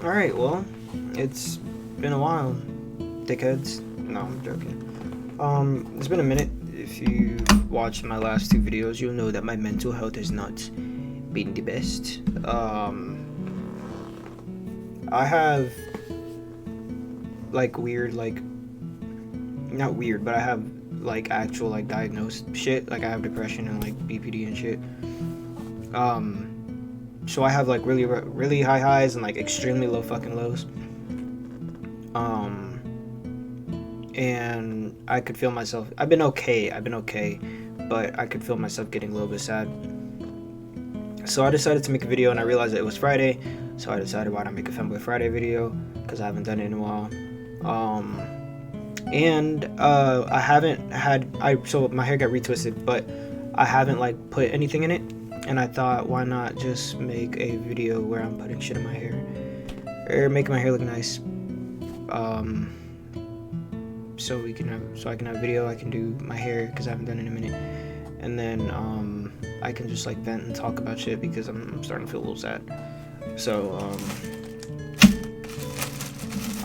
Alright, well, it's been a while, dickheads. No, I'm joking. It's been a minute. If you watched my last two videos, you'll know that my mental health has not been the best. I have, like, weird, like, not weird, but I have, like, actual, like, diagnosed shit. Like, I have depression and, like, BPD and shit. So I have, like, really high highs and, like, extremely low fucking lows. And I could feel myself. I've been okay, but I could feel myself getting a little bit sad. So I decided to make a video, and I realized that it was Friday, so I decided why not make a Femboy Friday video, because I haven't done it in a while. I haven't had, so my hair got retwisted, but I haven't, like, put anything in it, and I thought, why not just make a video where I'm putting shit in my hair, or making my hair look nice. So I can have video, I can do my hair, because I haven't done it in a minute, and then I can just, like, vent and talk about shit, because I'm starting to feel a little sad. So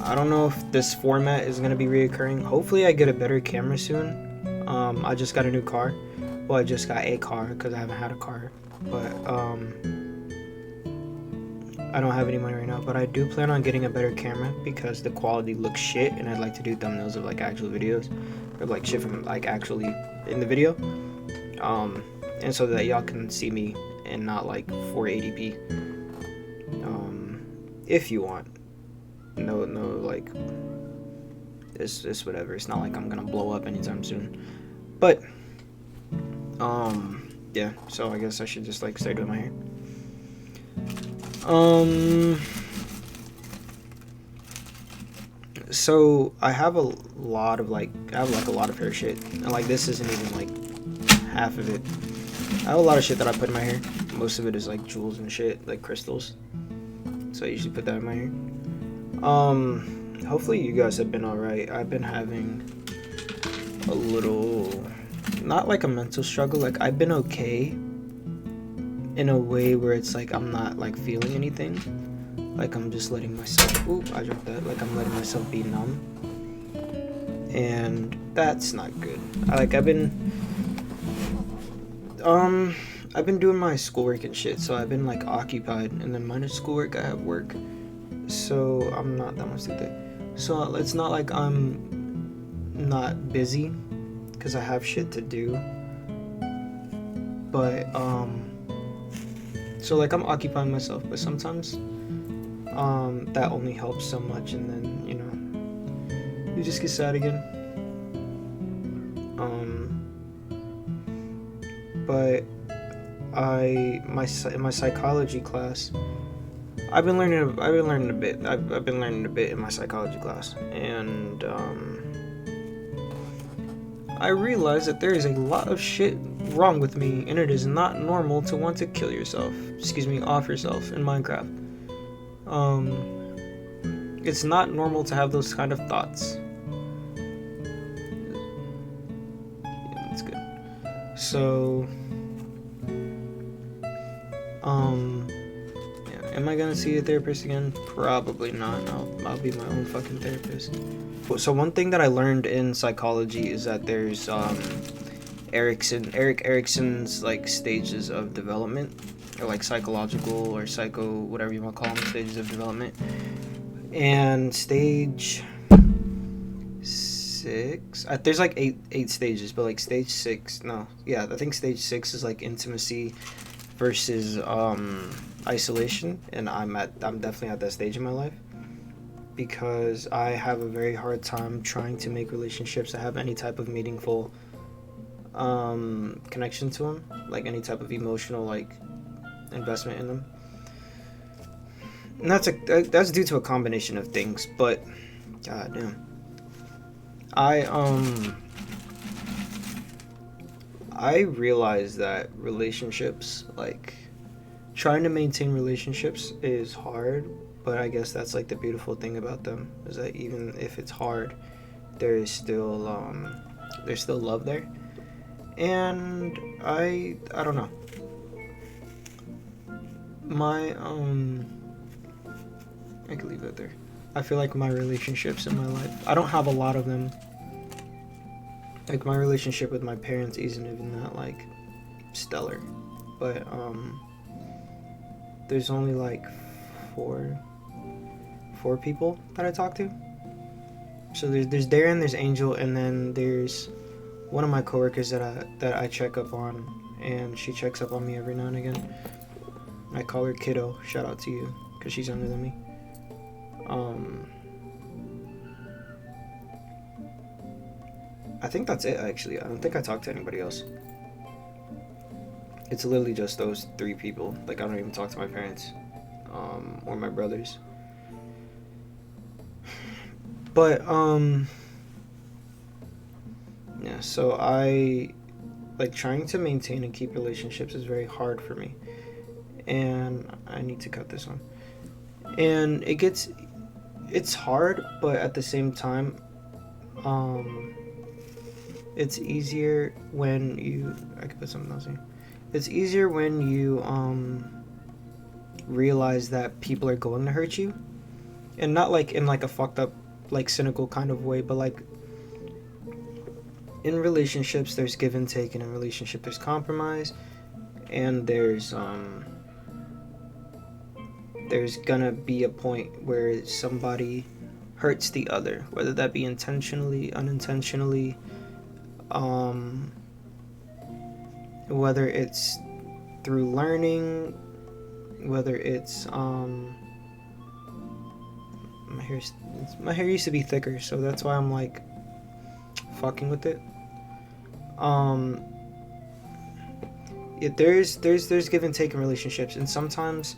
I don't know if this format is going to be reoccurring. Hopefully I get a better camera soon. I just got a new car. Well, I just got a car, because I haven't had a car, but I don't have any money right now, but I do plan on getting a better camera because the quality looks shit, and I'd like to do thumbnails of, like, actual videos, or, like, shit from, like, actually in the video, and so that y'all can see me and not, like, 480p, if you want. No, like, it's whatever. It's not like I'm gonna blow up anytime soon, but yeah. So I guess I should just, like, start doing my hair. So I have a lot of, like, a lot of hair shit, and, like, this isn't even, like, half of it. I have a lot of shit that I put in my hair. Most of it is, like, jewels and shit, like crystals. So I usually put that in my hair. Hopefully you guys have been alright. I've been having a little, not like a mental struggle. Like, I've been okay in a way where it's like I'm not, like, feeling anything. Like, I'm just letting myself, I dropped that. Like, I'm letting myself be numb, and that's not good. I've been doing my schoolwork and shit, so I've been, like, occupied, and then minus schoolwork I have work, so I'm not that much to do. So it's not like I'm not busy, because I have shit to do, but so, like, I'm occupying myself, but sometimes that only helps so much, and then, you know, you just get sad again. But in my psychology class, I've been learning a bit. I've been learning a bit in my psychology class, and I realized that there is a lot of shit wrong with me, and it is not normal to want to kill yourself. Off yourself in Minecraft. It's not normal to have those kind of thoughts. Yeah, that's good. So, yeah, am I gonna see a therapist again? Probably not. I'll be my own fucking therapist. So one thing that I learned in psychology is that there's Erik Erikson's, like, stages of development, or, like, psychological or psycho, whatever you want to call them, stages of development. And stage 6, there's, like, eight stages, but, like, stage 6, no, yeah, I think stage 6 is, like, intimacy versus isolation, and I'm definitely at that stage in my life, because I have a very hard time trying to make relationships that have any type of meaningful connection to them, like any type of emotional, like, investment in them. And that's due to a combination of things, but god damn, I realize that relationships, like, trying to maintain relationships is hard, but I guess that's, like, the beautiful thing about them, is that even if it's hard, there's still love there. And I don't know. My I could leave that there. I feel like my relationships in my life, I don't have a lot of them. Like, my relationship with my parents isn't even that, like, stellar. But, there's only, like, four people that I talk to. So there's Darren, there's Angel, and then there's one of my coworkers that I check up on, and she checks up on me every now and again. I call her Kiddo. Shout out to you, because she's younger than me. I think that's it, actually. I don't think I talk to anybody else. It's literally just those 3 people. Like, I don't even talk to my parents, or my brothers. But, yeah, so like, trying to maintain and keep relationships is very hard for me. And I need to cut this one. And it's hard, but at the same time, it's easier when you, I could put something else here. It's easier when you, realize that people are going to hurt you. And not, like, in, like, a fucked up, like, cynical kind of way, but, like, in relationships, there's give and take, and in a relationship, there's compromise, and there's gonna be a point where somebody hurts the other, whether that be intentionally, unintentionally, whether it's through learning, whether it's my hair used to be thicker, so that's why I'm, like, fucking with it. There's give and take in relationships, and sometimes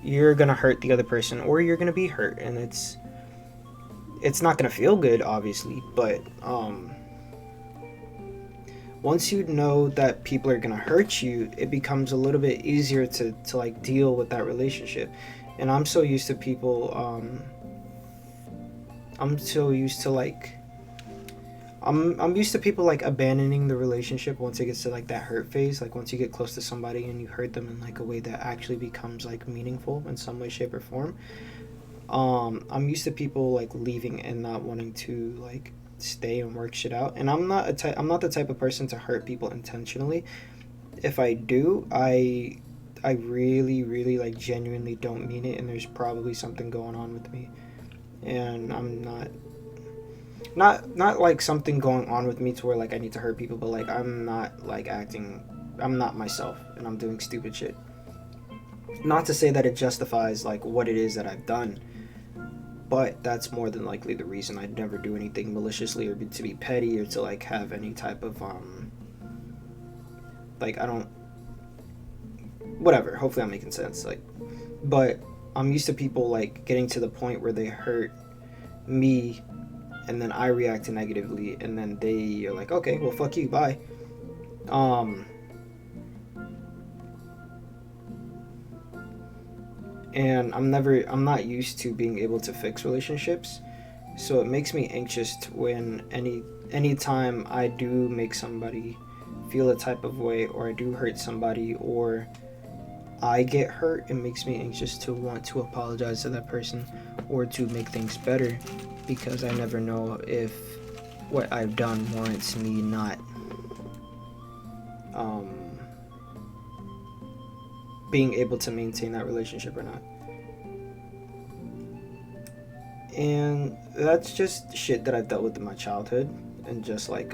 you're gonna hurt the other person, or you're gonna be hurt, and it's not gonna feel good, obviously, but once you know that people are gonna hurt you, it becomes a little bit easier to like deal with that relationship. And I'm so used to people, I'm used to people, like, abandoning the relationship once it gets to, like, that hurt phase. Like, once you get close to somebody and you hurt them in, like, a way that actually becomes, like, meaningful in some way, shape, or form. I'm used to people, like, leaving and not wanting to, like, stay and work shit out. And I'm not the type of person to hurt people intentionally. If I do, I really, really, like, genuinely don't mean it, and there's probably something going on with me. And I'm not like something going on with me to where, like, I need to hurt people, but, like, I'm not myself, and I'm doing stupid shit. Not to say that it justifies, like, what it is that I've done, but that's more than likely the reason. I'd never do anything maliciously or to be petty or to, like, have any type of like, I don't, whatever, hopefully I'm making sense, like, but I'm used to people, like, getting to the point where they hurt me, and then I react negatively, and then they are like, okay, well, fuck you, bye. And I'm not used to being able to fix relationships, so it makes me anxious when anytime I do make somebody feel a type of way, or I do hurt somebody, or I get hurt, it makes me anxious to want to apologize to that person or to make things better, because I never know if what I've done warrants me not being able to maintain that relationship or not. And that's just shit that I've dealt with in my childhood, and just like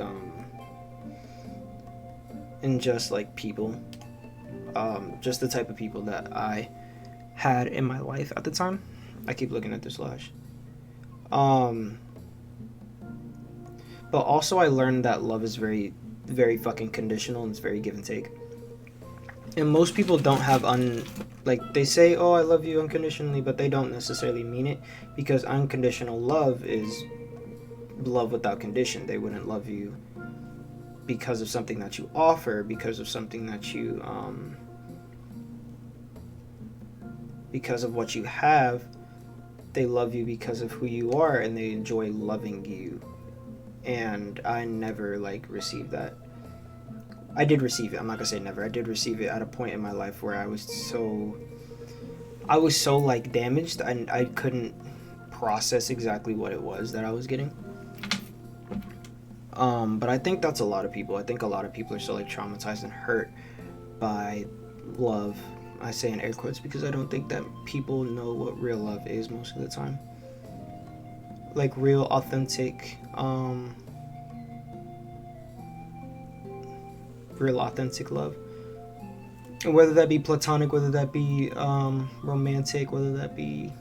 people, just the type of people that I had in my life at the time. I keep looking at this slash. But also I learned that love is very, very fucking conditional, and it's very give and take. And most people don't have like, they say, oh, I love you unconditionally, but they don't necessarily mean it, because unconditional love is love without condition. They wouldn't love you because of something that you offer, because of something that you, because of what you have. They love you because of who you are, and they enjoy loving you. And I never, like, received that. I did receive it. I'm not gonna say never. I did receive it at a point in my life where I was so I was so like damaged, and I couldn't process exactly what it was that I was getting. But I think that's a lot of people. I think a lot of people are so like traumatized and hurt by love. I say in air quotes because I don't think that people know what real love is most of the time. Like real, authentic, real authentic love. And whether that be platonic, whether that be romantic, whether that be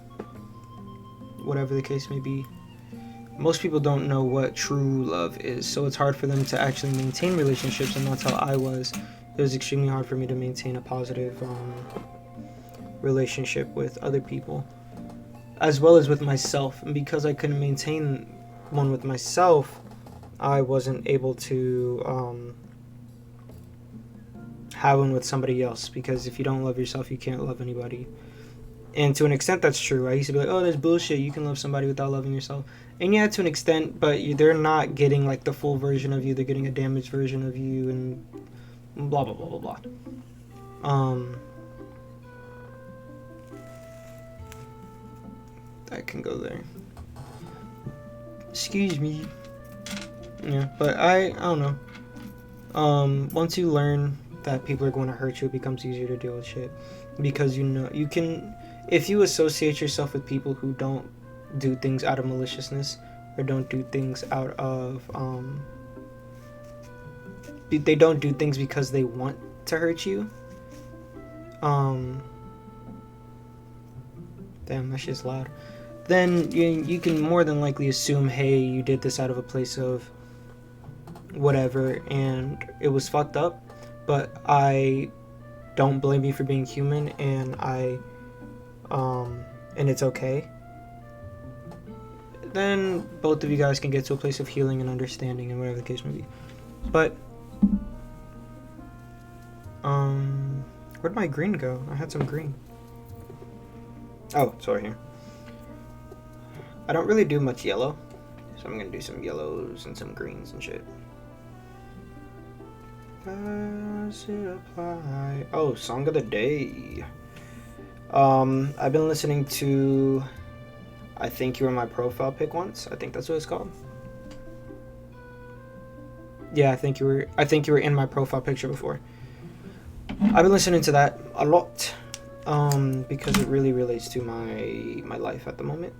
whatever the case may be. Most people don't know what true love is, so it's hard for them to actually maintain relationships, and that's how I was. It was extremely hard for me to maintain a positive relationship with other people, as well as with myself. And because I couldn't maintain one with myself, I wasn't able to have one with somebody else, because if you don't love yourself, you can't love anybody. And to an extent, that's true. I used to be like, oh, that's bullshit. You can love somebody without loving yourself. And yeah, to an extent, but they're not getting like the full version of you. They're getting a damaged version of you, and blah, blah, blah, blah, blah. That can go there. Excuse me. Yeah, but I don't know. Once you learn that people are going to hurt you, it becomes easier to deal with shit. Because you know, you can... If you associate yourself with people who don't do things out of maliciousness, or don't do things out of they don't do things because they want to hurt you, damn, that shit's loud, then you can more than likely assume, hey, you did this out of a place of whatever, and it was fucked up, but I don't blame you for being human, and and it's okay. Then both of you guys can get to a place of healing and understanding, and whatever the case may be. But where'd my green go? I had some green. Oh, it's over here. I don't really do much yellow, so I'm gonna do some yellows and some greens and shit. Does it apply? Oh, song of the day. I've been listening to I Think You Were My Profile Pic once. I think that's what it's called. Yeah, I think you were in my profile picture before. I've been listening to that a lot, because it really relates to my life at the moment.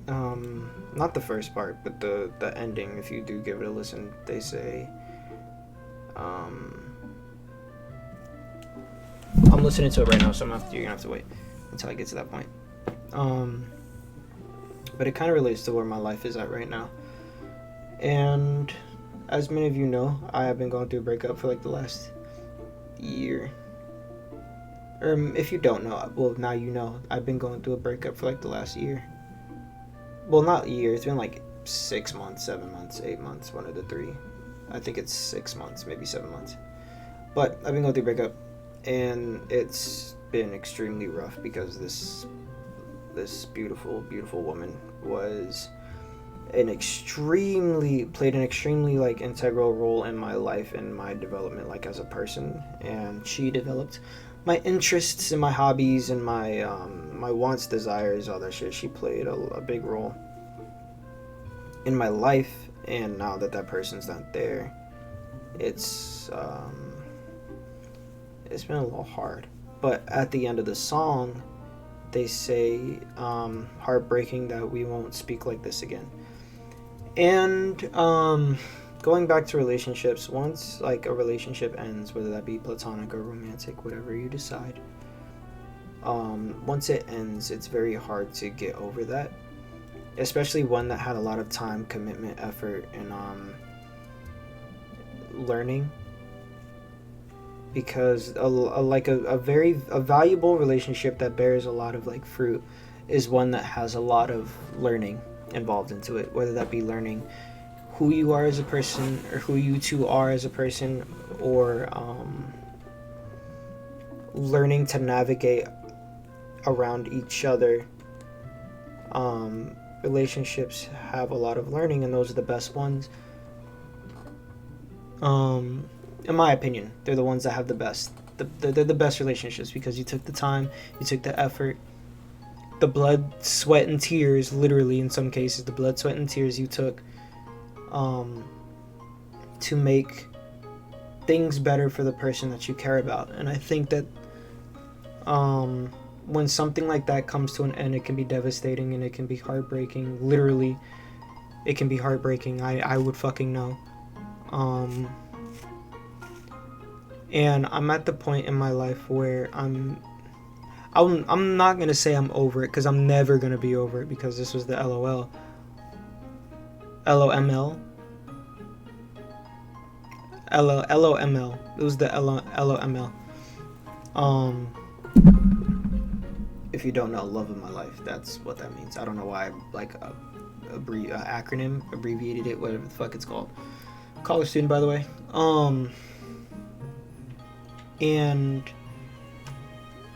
Not the first part, but the ending. If you do give it a listen, they say, I'm listening to it right now, so you're gonna have to wait until I get to that point. But it kind of relates to where my life is at right now. And as many of you know, I have been going through a breakup for like the last year. Or if you don't know, well, now you know. I've been going through a breakup for like the last year. Well, not a year. It's been like 6 months, 7 months, 8 months, one of the three. I think it's 6 months, maybe 7 months. But I've been going through a breakup, and it's been extremely rough because this beautiful, beautiful woman played an extremely like integral role in my life and my development, like as a person. And she developed my interests and my hobbies and my wants, desires, all that shit. She played a big role in my life, and now that person's not there, it's been a little hard. But at the end of the song, they say, heartbreaking that we won't speak like this again. And going back to relationships, once like a relationship ends, whether that be platonic or romantic, whatever you decide, once it ends, it's very hard to get over that, especially one that had a lot of time, commitment, effort, and learning. Because a valuable relationship that bears a lot of like fruit is one that has a lot of learning involved into it, whether that be learning who you are as a person, or who you two are as a person, or learning to navigate around each other. Relationships have a lot of learning, and those are the best ones. In my opinion, they're the ones that have the best. They're the best relationships, because you took the time, you took the effort, the blood, sweat, and tears, literally in some cases, the blood, sweat, and tears you took to make things better for the person that you care about. And I think that when something like that comes to an end, it can be devastating and it can be heartbreaking. Literally, it can be heartbreaking. I would fucking know. And I'm at the point in my life where I'm not gonna say I'm over it, because I'm never gonna be over it, because this was the LOL. LOML. LOML. It was the LOML. If you don't know, love of my life, that's what that means. I don't know why I like acronym, abbreviated it, whatever the fuck it's called. College student, by the way. And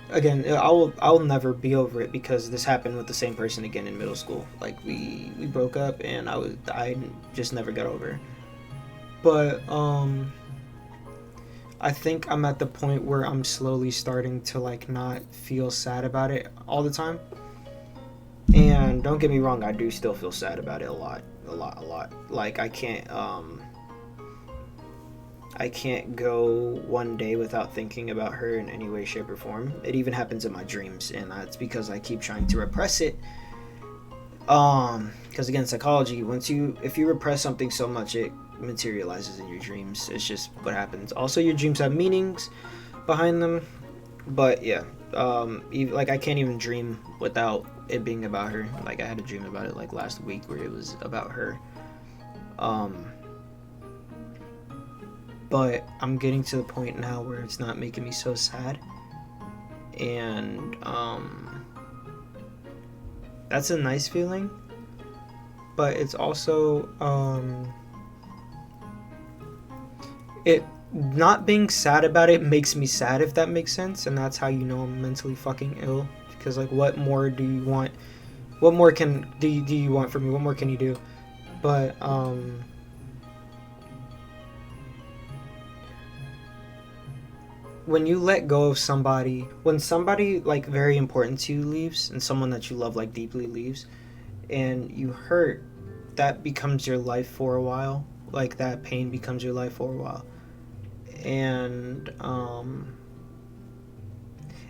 again, I'll never be over it, because this happened with the same person again in middle school. Like we broke up, and I just never got over it. But I think I'm at the point where I'm slowly starting to like not feel sad about it all the time. And don't get me wrong, I do still feel sad about it a lot. Like I can't go one day without thinking about her in any way, shape, or form. It even happens in my dreams, and that's because I keep trying to repress it. Because again, psychology, if you repress something so much, it materializes in your dreams. It's just what happens. Also, your dreams have meanings behind them. But yeah, like I can't even dream without it being about her. Like I had a dream about it like last week where it was about her. But I'm getting to the point now where it's not making me so sad. And that's a nice feeling. But it's also it not being sad about it makes me sad, if that makes sense. And that's how you know I'm mentally fucking ill. Because like, what more do you want? What more do you want from me? What more can you do? But when you let go of somebody, when somebody like very important to you leaves, and someone that you love like deeply leaves, and you hurt, that becomes your life for a while. Like that pain becomes your life for a while. And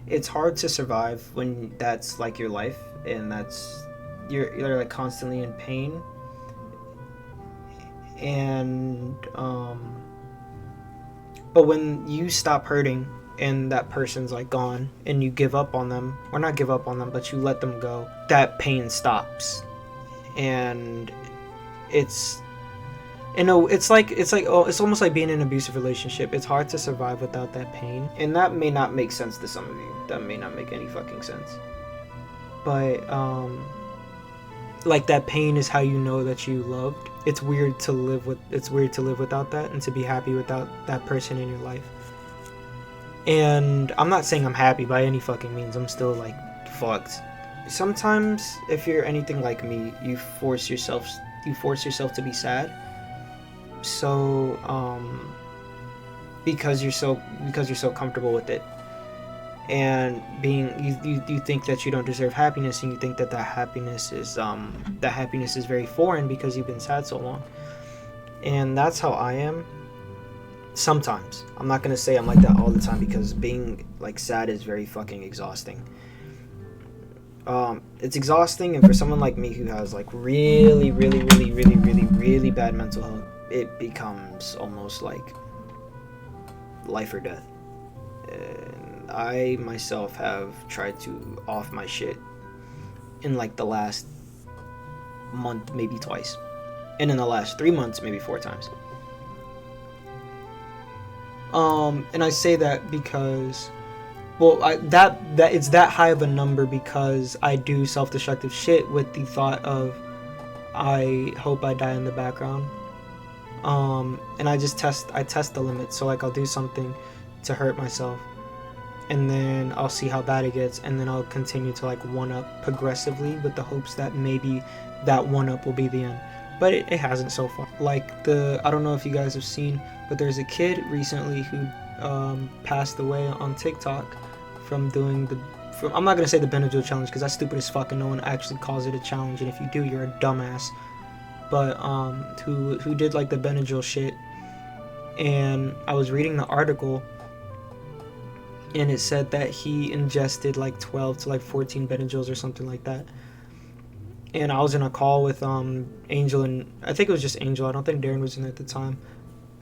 it's hard to survive when that's like your life, and that's you're like constantly in pain. And but when you stop hurting and that person's like gone, and you give up on them, or not give up on them, but you let them go, that pain stops. And it's almost like being in an abusive relationship. It's hard to survive without that pain. And that may not make sense to some of you. That may not make any fucking sense. But like that pain is how you know that you loved. It's weird to live without that, and to be happy without that person in your life. And I'm not saying I'm happy by any fucking means. I'm still like fucked. Sometimes if you're anything like me, you force yourself to be sad. So because you're so comfortable with it, and you think that you don't deserve happiness, and you think that happiness is very foreign because you've been sad so long. And that's how I am sometimes. I'm not gonna say I'm like that all the time, because being like sad is very fucking exhausting. It's exhausting, and for someone like me who has like really bad mental health, it becomes almost like life or death. And I myself have tried to off my shit in like the last month, maybe twice, and in the last 3 months, maybe 4 times. And I say that because, well, that it's that high of a number because I do self-destructive shit with the thought of, I hope I die in the background. And I test the limits. So like I'll do something to hurt myself, and then I'll see how bad it gets, and then I'll continue to like one up progressively with the hopes that maybe that one up will be the end. But it hasn't so far. Like I don't know if you guys have seen, but there's a kid recently who passed away on TikTok from doing I'm not gonna say the Benadryl challenge because that's stupid as fuck and no one actually calls it a challenge, and if you do, you're a dumbass. But who did like the Benadryl shit, and I was reading the article, and it said that he ingested like 12 to like 14 Benadryls or something like that. And I was in a call with Angel, and I think it was just Angel. I don't think Darren was in there at the time,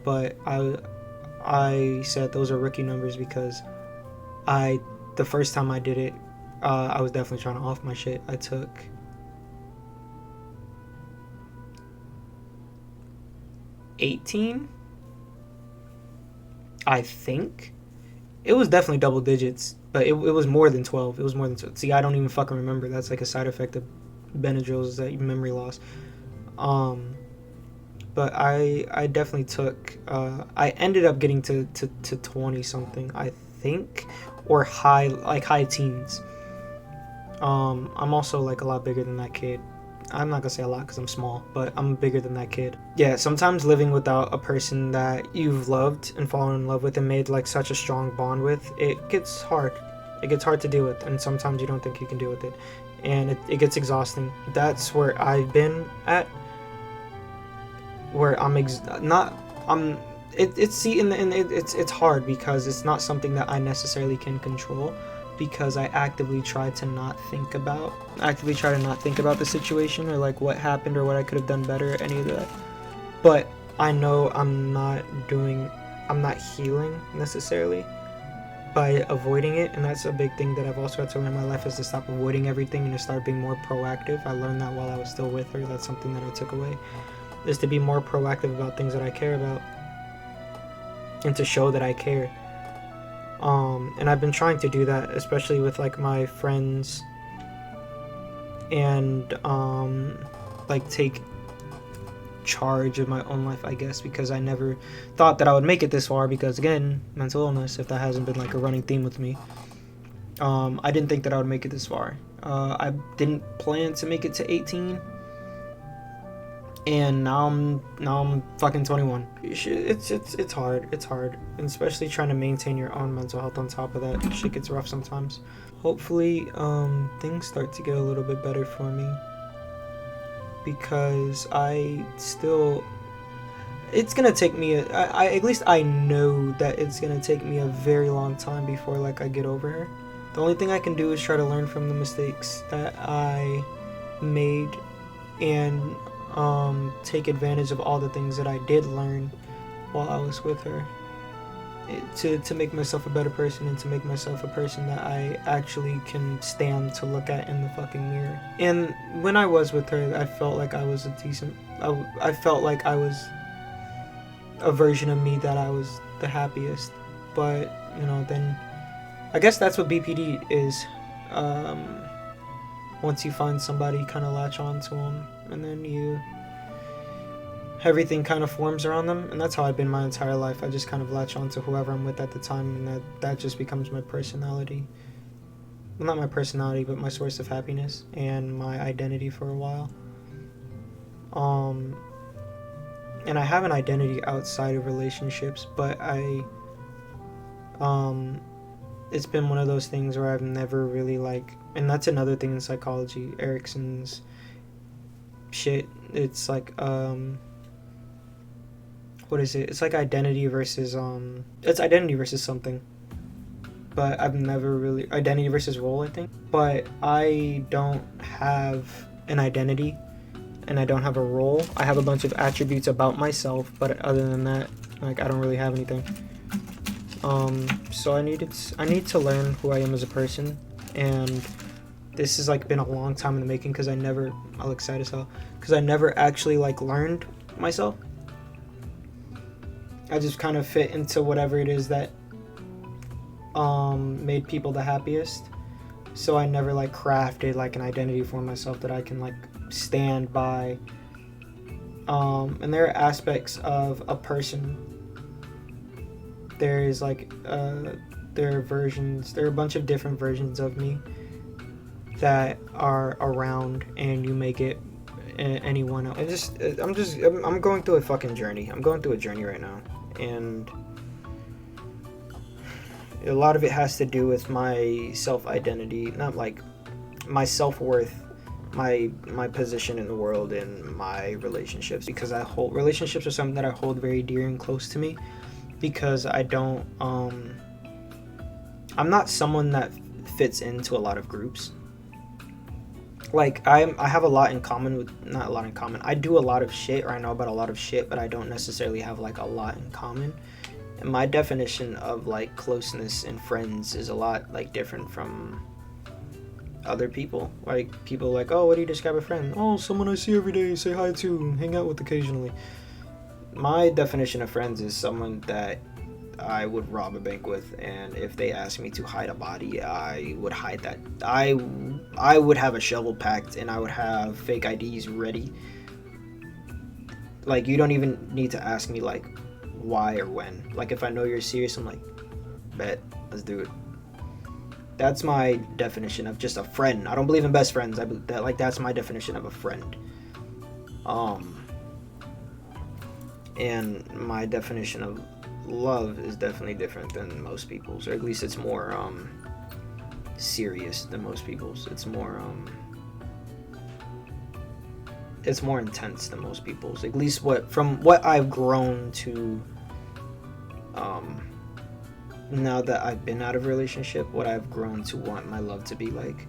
but I said those are rookie numbers because the first time I did it, I was definitely trying to off my shit. I took 18, I think. It was definitely double digits, but it was more than 12. It was more than 12. See, I don't even fucking remember. That's like a side effect of Benadryl, is that memory loss. But I definitely took, I ended up getting to 20 something, I think, or high teens. I'm also like a lot bigger than that kid. I'm not gonna say a lot because I'm small, but I'm bigger than that kid. Yeah, sometimes living without a person that you've loved and fallen in love with and made like such a strong bond with, it gets hard. It gets hard to deal with, and sometimes you don't think you can deal with it, and it gets exhausting. That's where I've been at, where it's hard because it's not something that I necessarily can control, because I actively try to not think about the situation or like what happened or what I could have done better, any of that. But I know I'm not healing necessarily by avoiding it, and that's a big thing that I've also had to learn in my life, is to stop avoiding everything and to start being more proactive. I learned that while I was still with her. That's something that I took away, is to be more proactive about things that I care about and to show that I care. And I've been trying to do that, especially with like my friends, and like take charge of my own life, I guess, because I never thought that I would make it this far, because again, mental illness, if that hasn't been like a running theme with me, I didn't think that I would make it this far. I didn't plan to make it to 18, and now I'm fucking 21. It's hard, and especially trying to maintain your own mental health on top of that. Shit gets rough sometimes. Hopefully things start to get a little bit better for me, because it's gonna take me at least I know that it's gonna take me a very long time before like I get over her. The only thing I can do is try to learn from the mistakes that I made, and take advantage of all the things that I did learn while I was with her, to make myself a better person, and to make myself a person that I actually can stand to look at in the fucking mirror. And when I was with her, I felt like I was I felt like I was a version of me that I was the happiest. But you know, then I guess that's what BPD is. Once you find somebody, you kind of latch on to them, and then everything kind of forms around them. And that's how I've been my entire life. I just kind of latch on to whoever I'm with at the time, and that just becomes my personality. Well, not my personality, but my source of happiness and my identity for a while. And I have an identity outside of relationships, but it's been one of those things where I've never really like, and that's another thing in psychology, Erickson's shit. It's like, what is it? It's like identity versus something. But I've never really, identity versus role, I think. But I don't have an identity, and I don't have a role. I have a bunch of attributes about myself, but other than that, like, I don't really have anything. So I need to learn who I am as a person, and this has like been a long time in the making, because I'll excite as hell, because I never actually like learned myself. I just kind of fit into whatever it is that made people the happiest. So I never like crafted like an identity for myself that I can like stand by. And there are aspects of a person. There's like there are a bunch of different versions of me that are around, and you make it anyone else. I'm going through a fucking journey. I'm going through a journey right now, and A lot of it has to do with my self-identity, not like my self-worth, my position in the world, and my relationships, because I hold relationships are something that I hold very dear and close to me, because I don't I'm not someone that fits into a lot of groups. Like I have a lot in common with, not a lot in common, I do a lot of shit, or I know about a lot of shit, but I don't necessarily have like a lot in common. And my definition of like closeness and friends is a lot like different from other people. Like people like, oh, what do you describe a friend? Oh, someone I see every day, say hi to, hang out with occasionally. My definition of friends is someone that I would rob a bank with, and if they asked me to hide a body, I would hide that. I would have a shovel packed, and I would have fake IDs ready. Like, you don't even need to ask me like why or when. Like, if I know you're serious, I'm like, bet, let's do it. That's my definition of just a friend. I don't believe in best friends. That's my definition of a friend. And my definition of love is definitely different than most people's, or at least it's more serious than most people's. It's more intense than most people's, at least from what I've grown to now that I've been out of a relationship, what I've grown to want my love to be like.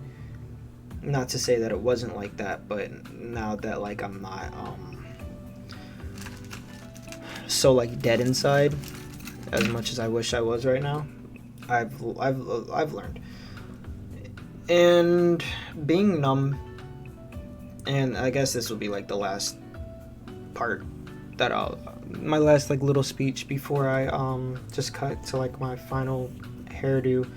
Not to say that it wasn't like that, but now that like I'm not so like dead inside as much as I wish I was right now, I've learned. And being numb, and I guess this will be like the last part that my last like little speech before I just cut to like my final hairdo.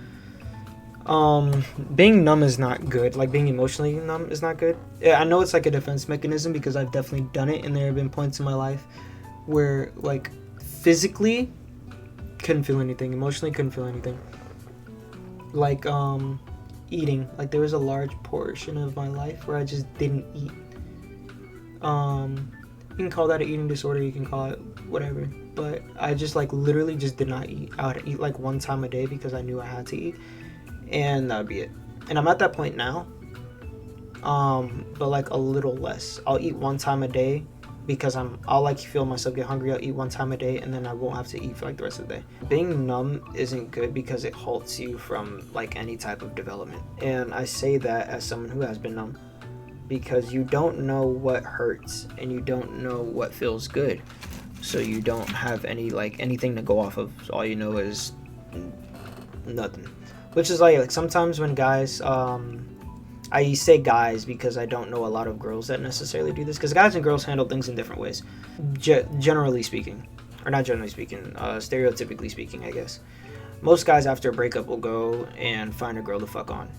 Being numb is not good. Like being emotionally numb is not good. Yeah, I know it's like a defense mechanism because I've definitely done it, and there have been points in my life where like physically couldn't feel anything, emotionally couldn't feel anything. Like eating, like there was a large portion of my life where I just didn't eat. You can call that an eating disorder, you can call it whatever, but I just like literally just did not eat. I would eat like one time a day because I knew I had to eat, and that would be it. And I'm at that point now, but like a little less. I'll eat one time a day because I'll like feel myself get hungry. I'll eat one time a day, and then I won't have to eat for like the rest of the day. Being numb isn't good because it halts you from like any type of development. And I say that as someone who has been numb, because you don't know what hurts and you don't know what feels good. So you don't have anything to go off of. So all you know is nothing. Which is like sometimes when guys, I say guys because I don't know a lot of girls that necessarily do this, because guys and girls handle things in different ways, generally speaking, or not generally speaking, stereotypically speaking, I guess. Most guys after a breakup will go and find a girl to fuck on,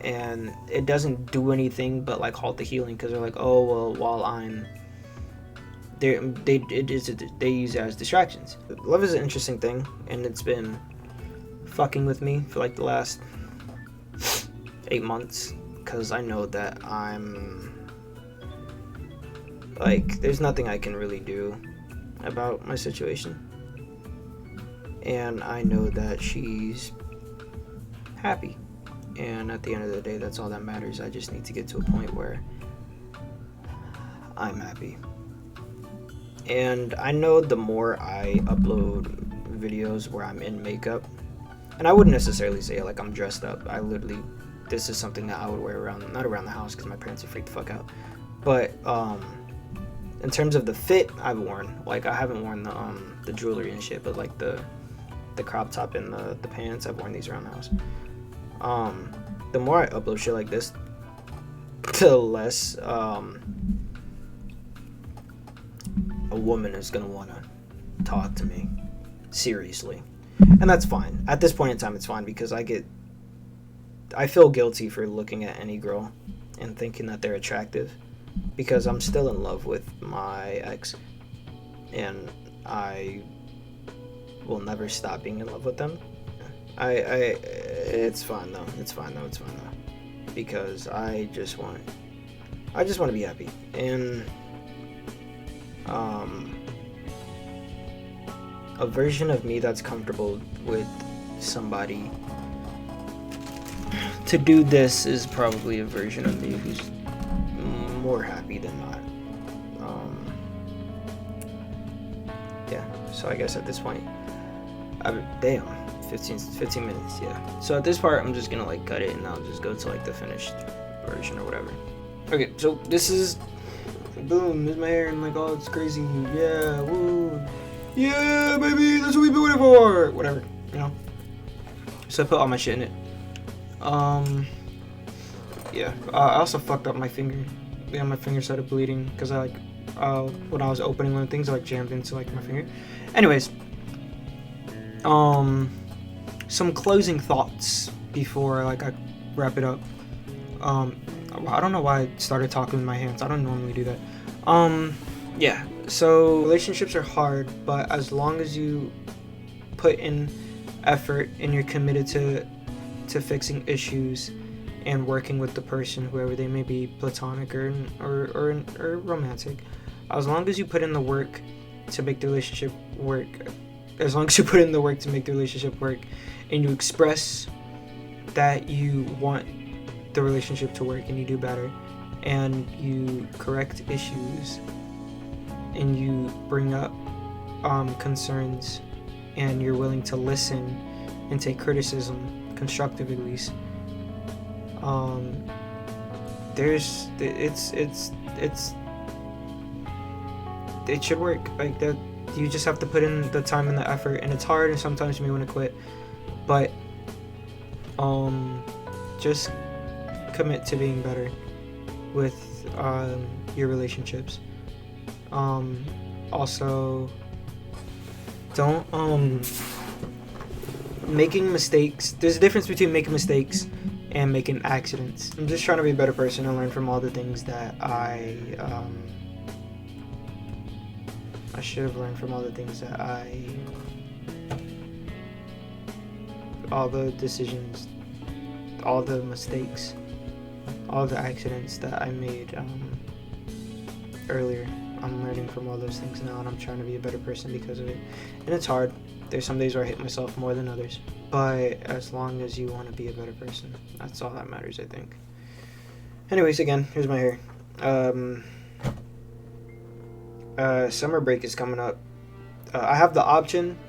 and it doesn't do anything but like halt the healing, because they're like, oh well, while I'm there, they use it as distractions. Love is an interesting thing, and it's been fucking with me for like the last 8 months. Because I know that I'm like, there's nothing I can really do about my situation, and I know that she's happy, and at the end of the day, that's all that matters. I just need to get to a point where I'm happy. And I know the more I upload videos where I'm in makeup, and I wouldn't necessarily say like I'm dressed up, this is something that I would wear not around the house because my parents would freak the fuck out. But in terms of the fit I've worn, like I haven't worn the jewelry and shit, but like the crop top and the pants, I've worn these around the house. The more I upload shit like this, the less a woman is gonna wanna talk to me seriously. And that's fine. At this point in time, it's fine because I feel guilty for looking at any girl and thinking that they're attractive, because I'm still in love with my ex, and I will never stop being in love with them. It's fine though, because I just want to be happy. And a version of me that's comfortable with somebody to do this is probably a version of me who's more happy than not. Yeah, so I guess at this point, damn, 15 minutes, yeah. So at this part, I'm just gonna like cut it and I'll just go to like the finished version or whatever. Okay, so this is, boom, there's my hair and like, oh, it's crazy, yeah, woo, yeah, baby, that's what we've been waiting for, whatever, you know. So I put all my shit in it. Yeah, I also fucked up my finger. Yeah, my finger started bleeding because I like, when I was opening one of the things, I like jammed into like my finger. Anyways, some closing thoughts before like I wrap it up. I don't know why I started talking with my hands. I don't normally do that. Yeah, so relationships are hard, but as long as you put in effort and you're committed to fixing issues and working with the person, whoever they may be, platonic or romantic, as long as you put in the work to make the relationship work, and you express that you want the relationship to work and you do better, and you correct issues, and you bring up concerns, and you're willing to listen and take criticism, constructive at least, it should work. Like that, you just have to put in the time and the effort, and it's hard and sometimes you may want to quit, but just commit to being better with your relationships. Also, don't making mistakes. There's a difference between making mistakes and making accidents. I'm just trying to be a better person and learn from all the things that I should have learned from all the things that all the decisions, all the mistakes, all the accidents that I made earlier. I'm learning from all those things now, and I'm trying to be a better person because of it. And it's hard. There's some days where I hate myself more than others. But as long as you want to be a better person, that's all that matters, I think. Anyways, again, here's my hair. Summer break is coming up. I have the option.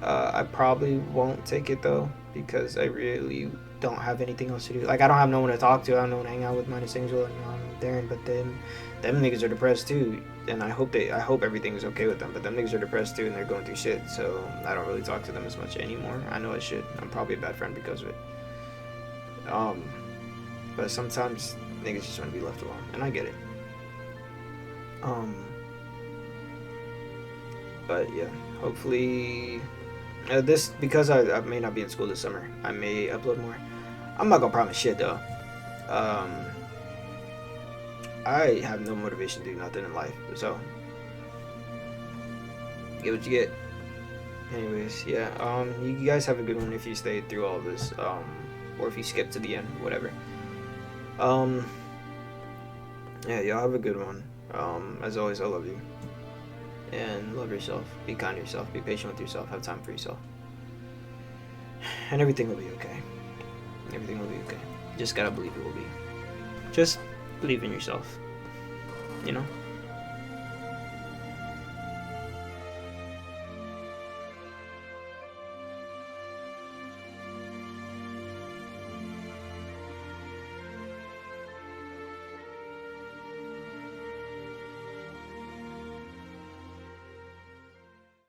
I probably won't take it though, because I really don't have anything else to do. Like, I don't have no one to talk to. I don't know one to hang out with minus Angel and Darren. But then them niggas are depressed too, and I hope everything is okay with them. But them niggas are depressed too, and they're going through shit. So I don't really talk to them as much anymore. I know I should. I'm probably a bad friend because of it. But sometimes niggas just want to be left alone, and I get it. But yeah, hopefully, this, because I may not be in school this summer, I may upload more. I'm not gonna promise shit though. I have no motivation to do nothing in life, so get what you get. Anyways, yeah. You guys have a good one if you stayed through all of this, or if you skipped to the end, whatever. Yeah, y'all have a good one. As always, I love you. And love yourself. Be kind to yourself. Be patient with yourself. Have time for yourself. And everything will be okay. Everything will be okay. You just gotta believe it will be. Just believe in yourself. You know?